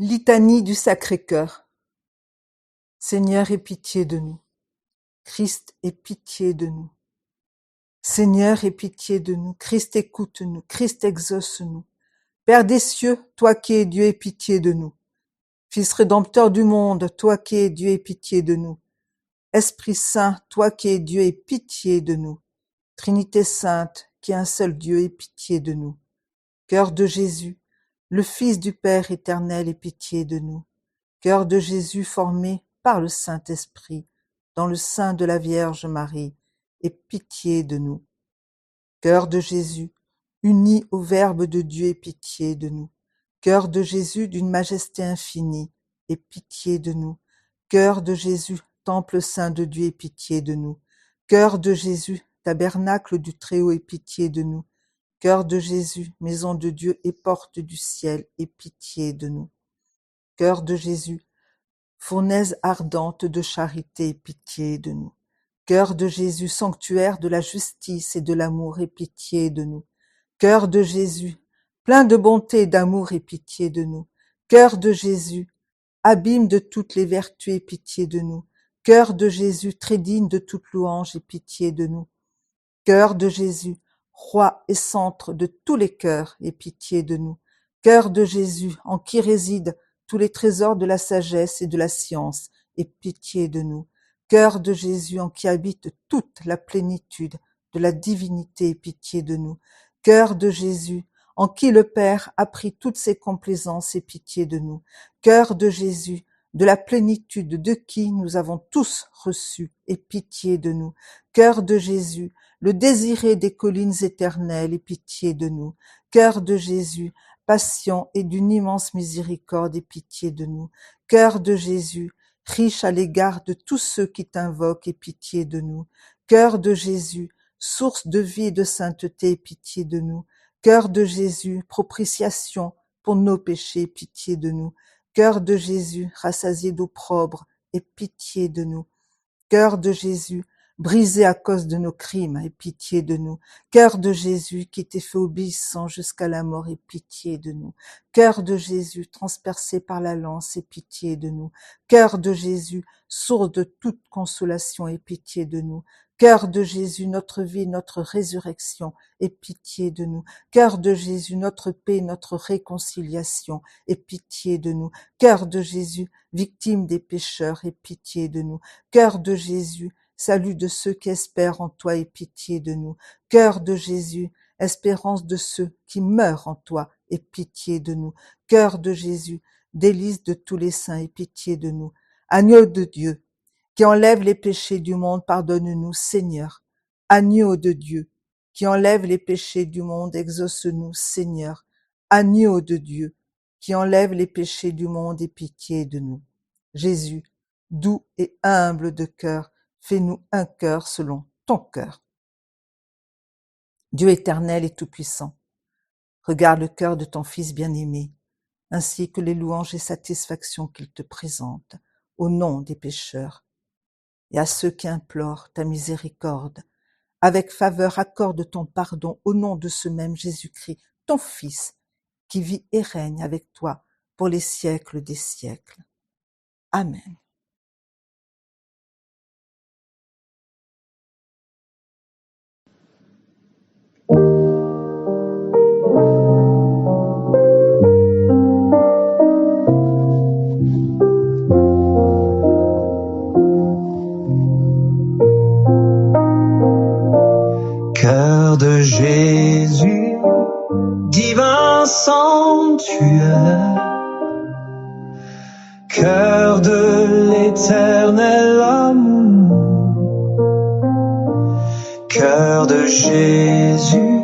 Litanie du Sacré-Cœur. Seigneur, aie pitié de nous. Christ, aie pitié de nous. Seigneur, aie pitié de nous. Christ, écoute-nous. Christ, exauce-nous. Père des cieux, toi qui es Dieu, aie pitié de nous. Fils rédempteur du monde, toi qui es Dieu, aie pitié de nous. Esprit Saint, toi qui es Dieu, aie pitié de nous. Trinité sainte, qui est un seul Dieu, aie pitié de nous. Cœur de Jésus, le Fils du Père éternel, aie pitié de nous. Cœur de Jésus formé par le Saint-Esprit, dans le sein de la Vierge Marie, aie pitié de nous. Cœur de Jésus, uni au Verbe de Dieu, aie pitié de nous. Cœur de Jésus d'une majesté infinie, aie pitié de nous. Cœur de Jésus, temple saint de Dieu, aie pitié de nous. Cœur de Jésus, tabernacle du Très-Haut, aie pitié de nous. Cœur de Jésus, maison de Dieu et porte du ciel, aie pitié de nous. Cœur de Jésus, fournaise ardente de charité, aie pitié de nous. Cœur de Jésus, sanctuaire de la justice et de l'amour, aie pitié de nous. Cœur de Jésus, plein de bonté et d'amour, aie pitié de nous. Cœur de Jésus, abîme de toutes les vertus, aie pitié de nous. Cœur de Jésus, très digne de toute louange, aie pitié de nous. Cœur de Jésus, roi et centre de tous les cœurs, aie pitié de nous. Cœur de Jésus, en qui résident tous les trésors de la sagesse et de la science, aie pitié de nous. Cœur de Jésus, en qui habite toute la plénitude de la divinité, aie pitié de nous. Cœur de Jésus, en qui le Père a pris toutes ses complaisances, aie pitié de nous. Cœur de Jésus, de la plénitude de qui nous avons tous reçu, aie pitié de nous. Cœur de Jésus, le désiré des collines éternelles, aie pitié de nous. Cœur de Jésus, patient et d'une immense miséricorde, aie pitié de nous. Cœur de Jésus, riche à l'égard de tous ceux qui t'invoquent, aie pitié de nous. Cœur de Jésus, source de vie et de sainteté, aie pitié de nous. Cœur de Jésus, propitiation pour nos péchés, aie pitié de nous. Cœur de Jésus, rassasié d'opprobre, aie pitié de nous. Cœur de Jésus, brisé à cause de nos crimes, aie pitié de nous. Cœur de Jésus, qui t'est fait obéissant jusqu'à la mort, aie pitié de nous. Cœur de Jésus, transpercé par la lance, aie pitié de nous. Cœur de Jésus, source de toute consolation, aie pitié de nous. Cœur de Jésus, notre vie, notre résurrection, aie pitié de nous. Cœur de Jésus, notre paix, notre réconciliation, aie pitié de nous. Cœur de Jésus, victime des pécheurs, aie pitié de nous. Cœur de Jésus, salut de ceux qui espèrent en toi, aie pitié de nous. Cœur de Jésus, espérance de ceux qui meurent en toi, aie pitié de nous. Cœur de Jésus, délice de tous les saints, aie pitié de nous. Agneau de Dieu, qui enlève les péchés du monde, pardonne-nous, Seigneur. Agneau de Dieu, qui enlève les péchés du monde, exauce-nous, Seigneur. Agneau de Dieu, qui enlève les péchés du monde, aie pitié de nous. Jésus, doux et humble de cœur, fais-nous un cœur selon ton cœur. Dieu éternel et tout-puissant, regarde le cœur de ton Fils bien-aimé, ainsi que les louanges et satisfactions qu'il te présente, au nom des pécheurs. Et à ceux qui implorent ta miséricorde, avec faveur accorde ton pardon au nom de ce même Jésus-Christ, ton Fils, qui vit et règne avec toi pour les siècles des siècles. Amen. Cœur de Jésus, divin sanctuaire, cœur de l'éternel amour, cœur de Jésus,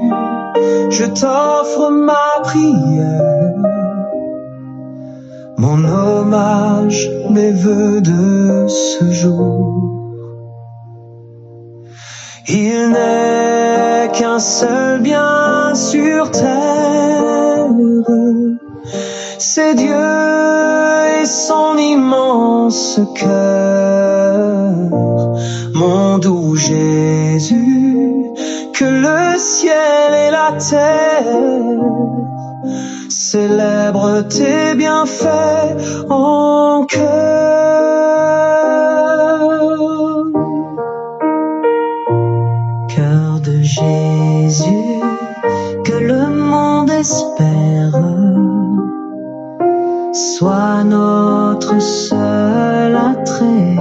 je t'offre ma prière, mon hommage, mes vœux de ce jour. Il n'est qu'un seul bien sur terre, c'est Dieu et son immense cœur, mon doux Jésus, que le ciel et la terre célèbre tes bienfaits en chœur. Cœur de Jésus, que le monde espère, sois notre seul attrait.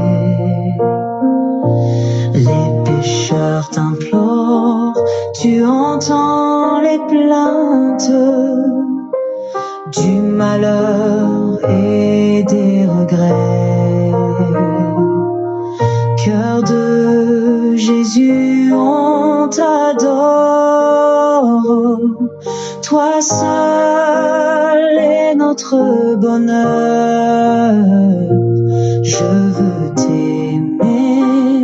Les pécheurs t'implorent, tu entends les plaintes du malheur et des regrets. Cœur de Jésus, on t'adore, toi seul est notre bonheur. Je veux t'aimer,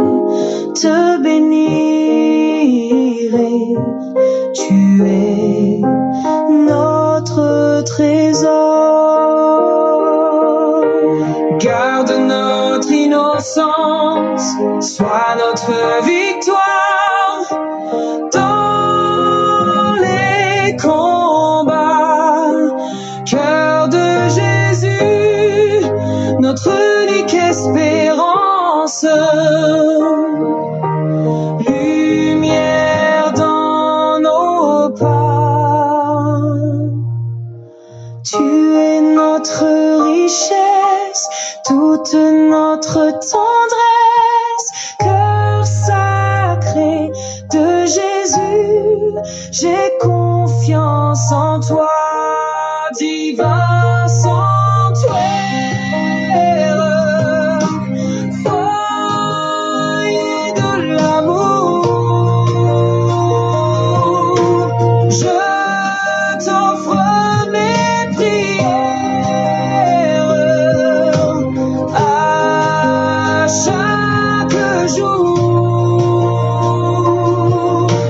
te bénir, et tu es notre trésor. Garde notre innocence, sois notre victoire dans les combats. Cœur de Jésus, notre unique espérance, lumière dans nos pas. Tu es notre richesse, toute notre tendresse. Cœur sacré de Jésus, j'ai confiance en toi, divin sanctuaire. Foyer de l'amour, je t'offre mes prières à chaque jour.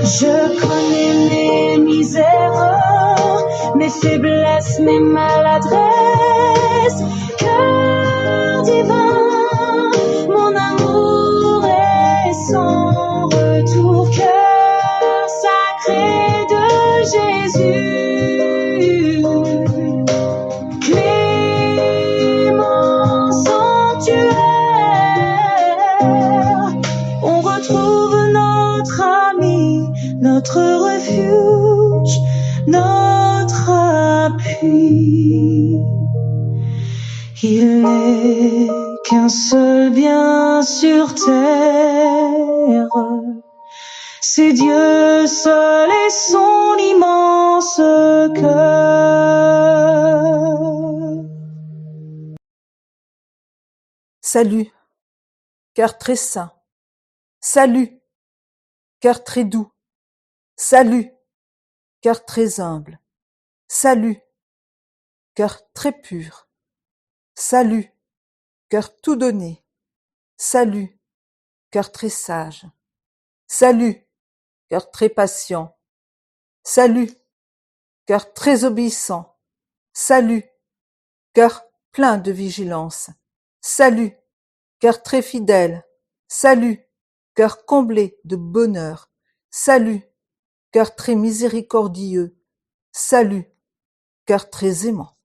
Je connais mes misères, mes faiblesses, mes maladresses. Cœur divin, mon amour est sans retour. Cœur sacré de Jésus, clément sanctuaire, on retrouve notre ami, notre refuge, notre appui. Il n'est qu'un seul bien sur terre, c'est Dieu seul et son immense cœur. Salut, cœur très saint. Salut, cœur très doux. Salut, cœur très humble. Salut, cœur très pur. Salut, cœur tout donné. Salut, cœur très sage. Salut, cœur très patient. Salut, cœur très obéissant. Salut, cœur plein de vigilance. Salut, cœur très fidèle. Salut, cœur comblé de bonheur. Salut, cœur très miséricordieux. Salut, cœur très aimant.